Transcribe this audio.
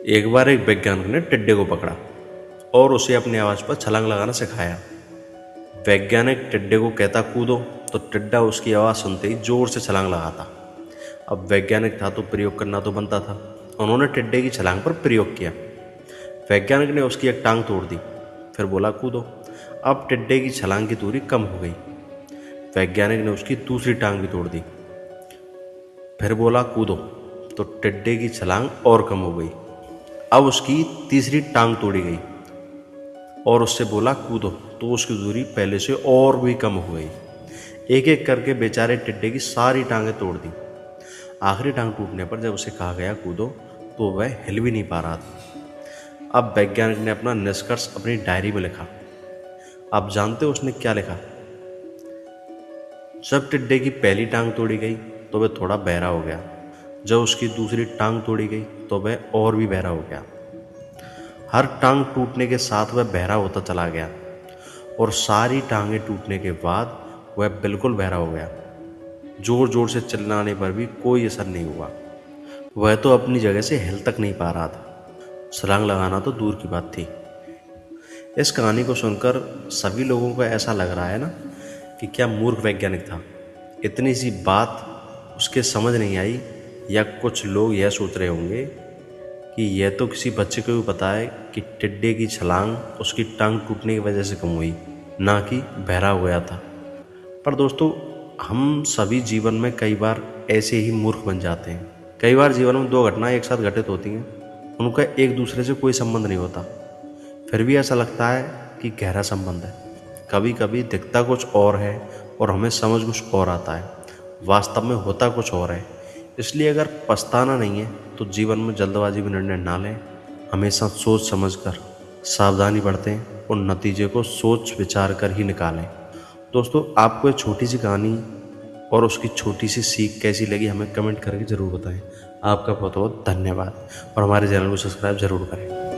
एक बार एक वैज्ञानिक ने टिड्डे को पकड़ा और उसे अपनी आवाज़ पर छलांग लगाना सिखाया। वैज्ञानिक टिड्डे को कहता कूदो, तो टिड्डा उसकी आवाज़ सुनते ही जोर से छलांग लगाता। अब वैज्ञानिक था तो प्रयोग करना तो बनता था। उन्होंने टिड्डे की छलांग पर प्रयोग किया। वैज्ञानिक ने उसकी एक टांग तोड़ दी, फिर बोला कूदो। अब टिड्डे की छलांग की दूरी कम हो गई। वैज्ञानिक ने उसकी दूसरी टांग भी तोड़ दी, फिर बोला कूदो, तो टिड्डे की छलांग और कम हो गई। अब उसकी तीसरी टांग तोड़ी गई और उससे बोला कूदो, तो उसकी दूरी पहले से और भी कम हो गई। एक एक करके बेचारे टिड्डे की सारी टांगें तोड़ दी। आखिरी टांग टूटने पर जब उसे कहा गया कूदो, तो वह हिल भी नहीं पा रहा था। अब वैज्ञानिक ने अपना निष्कर्ष अपनी डायरी में लिखा। आप जानते हो उसने क्या लिखा? जब टिड्डे की पहली टांग तोड़ी गई तो वह थोड़ा बहरा हो गया। जब उसकी दूसरी टांग तोड़ी गई तो वह और भी बहरा हो गया। हर टांग टूटने के साथ वह बहरा होता चला गया और सारी टांगें टूटने के बाद वह बिल्कुल बहरा हो गया। जोर जोर से चिल्लाने पर भी कोई असर नहीं हुआ। वह तो अपनी जगह से हिल तक नहीं पा रहा था। छलांग लगाना तो दूर की बात थी। इस कहानी को सुनकर सभी लोगों को ऐसा लग रहा है ना कि क्या मूर्ख वैज्ञानिक था। इतनी सी बात उसके समझ नहीं आई, या कुछ लोग यह सोच रहे होंगे कि यह तो किसी बच्चे को भी पता है कि टिड्डे की छलांग उसकी टांग टूटने की वजह से कम हुई, ना कि बहरा हो गया था। पर दोस्तों, हम सभी जीवन में कई बार ऐसे ही मूर्ख बन जाते हैं। कई बार जीवन में दो घटनाएं एक साथ घटित होती हैं, उनका एक दूसरे से कोई संबंध नहीं होता, फिर भी ऐसा लगता है कि गहरा संबंध है। कभी कभी दिखता कुछ और है और हमें समझ कुछ और आता है, वास्तव में होता कुछ और है। इसलिए अगर पछताना नहीं है तो जीवन में जल्दबाजी में निर्णय ना लें। हमेशा सोच समझकर सावधानी बरतें और नतीजे को सोच विचार कर ही निकालें। दोस्तों, आपको ये छोटी सी कहानी और उसकी छोटी सी सीख कैसी लगी हमें कमेंट करके ज़रूर बताएं। आपका बहुत बहुत धन्यवाद और हमारे चैनल को सब्सक्राइब ज़रूर करें।